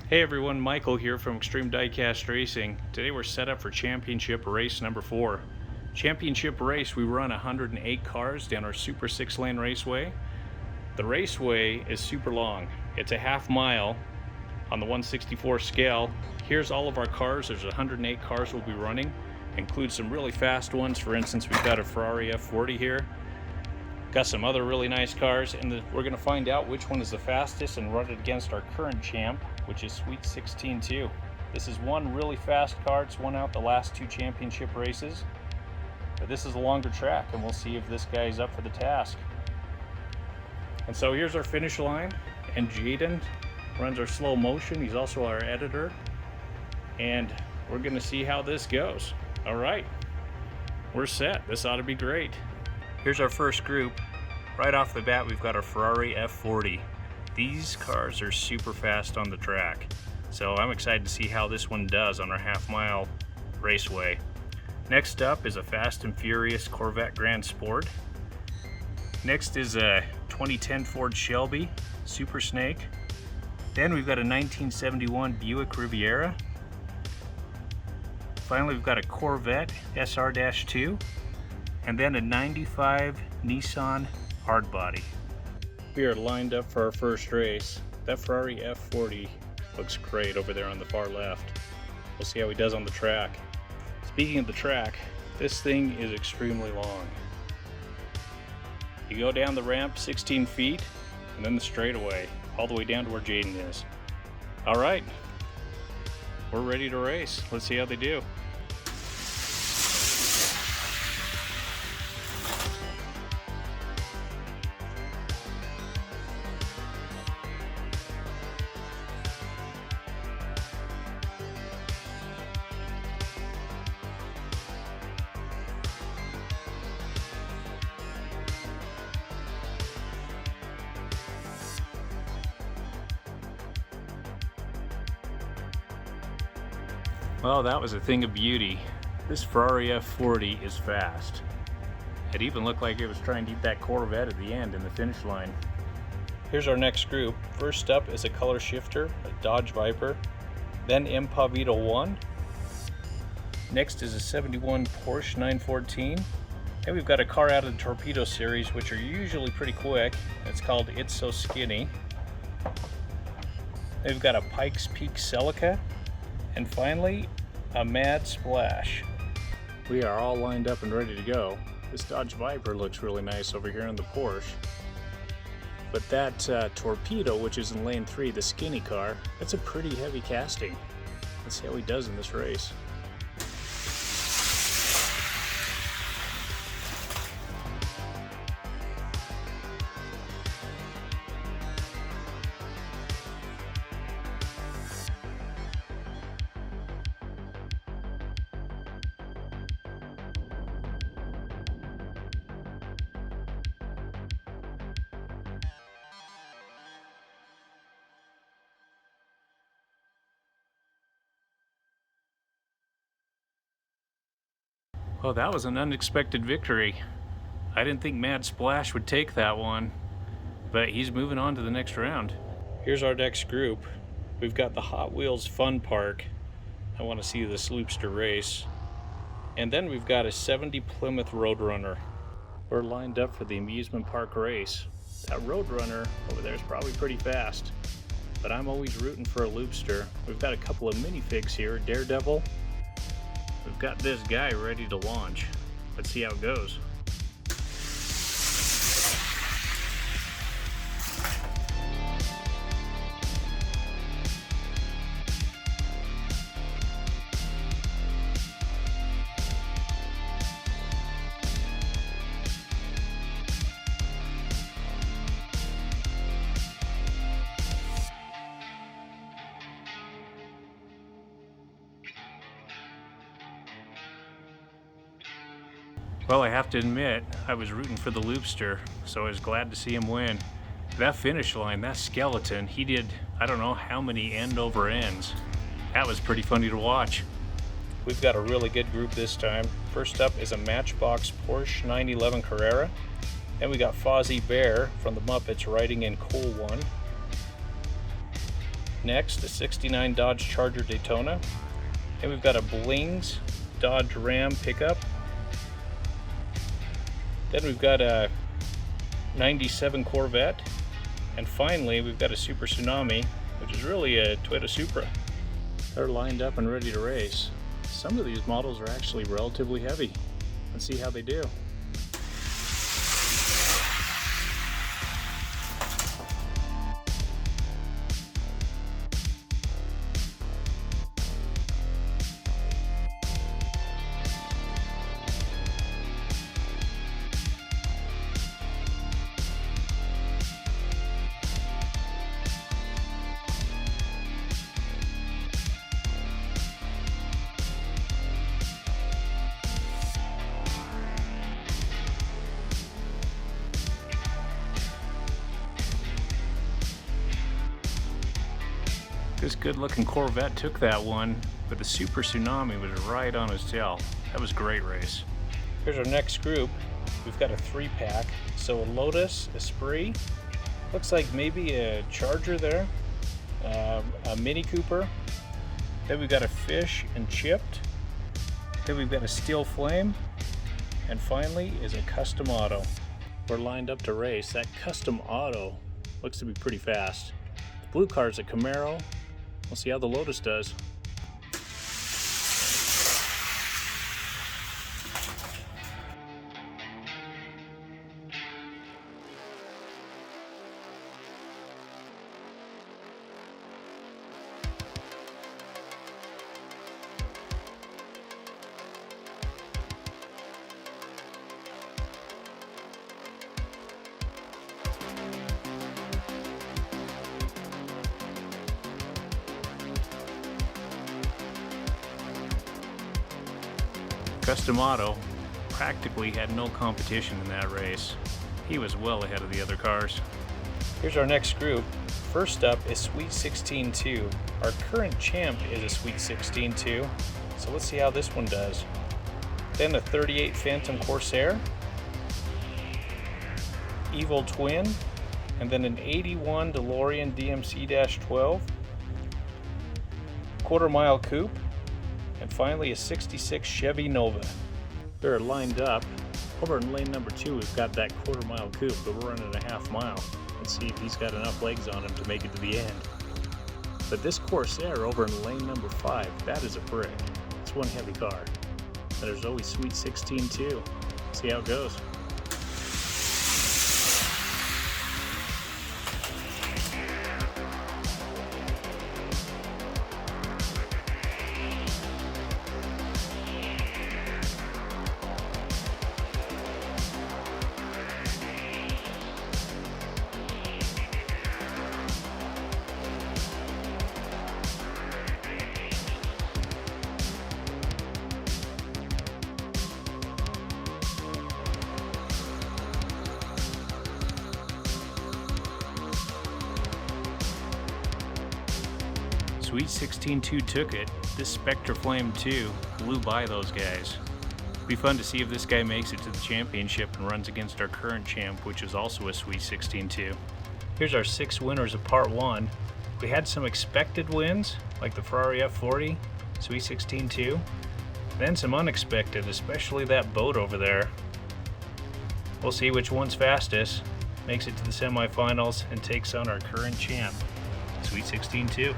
Hey everyone, Michael here from Extreme Diecast Racing. Today we're set up for championship race number 4. Championship race, we run 108 cars down our super 6-lane raceway. The raceway is super long. It's a half mile on the 1/64 scale. Here's all of our cars. There's 108 cars we'll be running. Includes some really fast ones. For instance, we've got a Ferrari F40 here. Got some other really nice cars, and we're going to find out which one is the fastest and run it against our current champ, which is Sweet 16-2. This is one really fast car. It's won out the last 2 championship races, but this is a longer track, and we'll see if this guy's up for the task. And so here's our finish line, and Jaden runs our slow motion. He's also our editor, and we're going to see how this goes. All right, we're set. This ought to be great. Here's our first group. Right off the bat, we've got our Ferrari F40. These cars are super fast on the track, so I'm excited to see how this one does on our half-mile raceway. Next up is a Fast and Furious Corvette Grand Sport. Next is a 2010 Ford Shelby Super Snake. Then we've got a 1971 Buick Riviera. Finally, we've got a Corvette SR-2. And then a 95 Nissan Hardbody. We are lined up for our first race. That Ferrari F40 looks great over there on the far left. We'll see how he does on the track. Speaking of the track, this thing is extremely long. You go down the ramp 16 feet and then the straightaway all the way down to where Jaden is. All right, we're ready to race. Let's see how they do. Well, that was a thing of beauty. This Ferrari F40 is fast. It even looked like it was trying to eat that Corvette at the end in the finish line. Here's our next group. First up is a color shifter, a Dodge Viper, then Impavito 1. Next is a 71 Porsche 914. And we've got a car out of the Torpedo series, which are usually pretty quick. It's called It's So Skinny. Then we've got a Pikes Peak Celica. And finally, a Mad Splash. We are all lined up and ready to go. This Dodge Viper looks really nice over here in the Porsche. But that Torpedo, which is in lane 3, the skinny car, that's a pretty heavy casting. Let's see how he does in this race. Oh, that was an unexpected victory. I didn't think Mad Splash would take that one, but he's moving on to the next round. Here's our next group. We've got the Hot Wheels Fun Park. I want to see this Loopster race. And then we've got a 70 Plymouth Roadrunner. We're lined up for the amusement park race. That Roadrunner over there is probably pretty fast, but I'm always rooting for a Loopster. We've got a couple of minifigs here, Daredevil. We've got this guy ready to launch. Let's see how it goes. Well, I have to admit, I was rooting for the Loopster, so I was glad to see him win. That finish line, that skeleton, he did, I don't know how many end over ends. That was pretty funny to watch. We've got a really good group this time. First up is a Matchbox Porsche 911 Carrera. Then we got Fozzie Bear from the Muppets riding in Cool One. Next, a 69 Dodge Charger Daytona. Then we've got a Blings Dodge Ram pickup. Then we've got a 97 Corvette. And finally, we've got a Super Tsunami, which is really a Toyota Supra. They're lined up and ready to race. Some of these models are actually relatively heavy. Let's see how they do. This good-looking Corvette took that one, but the Super Tsunami was right on his tail. That was a great race. Here's our next group. We've got a 3-pack. So a Lotus, Esprit, looks like maybe a Charger there, a Mini Cooper. Then we've got a Fish and Chipped. Then we've got a Steel Flame. And finally is a Custom Auto. We're lined up to race. That Custom Auto looks to be pretty fast. The blue car is a Camaro. We'll see how the Lotus does. Custom Auto practically had no competition in that race. He was well ahead of the other cars. Here's our next group. First up is Sweet 16-2. Our current champ is a Sweet 16-2, so let's see how this one does. Then a 38 Phantom Corsair, Evil Twin, and then an 81 DeLorean DMC-12, quarter mile coupe, and finally a 66 Chevy Nova. They're lined up. Over in lane number 2 we've got that quarter mile coupe, but we're running a half mile. Let's see if he's got enough legs on him to make it to the end. But this Corsair over in lane number 5, that is a brick. It's one heavy car. And there's always Sweet 16 too. See how it goes. Sweet 16-2 took it. This Spectre Flame 2 blew by those guys. It'll be fun to see if this guy makes it to the championship and runs against our current champ, which is also a Sweet 16-2. Here's our 6 winners of part 1. We had some expected wins, like the Ferrari F40, Sweet 16-2, then some unexpected, especially that boat over there. We'll see which one's fastest, makes it to the semifinals, and takes on our current champ, Sweet 16-2.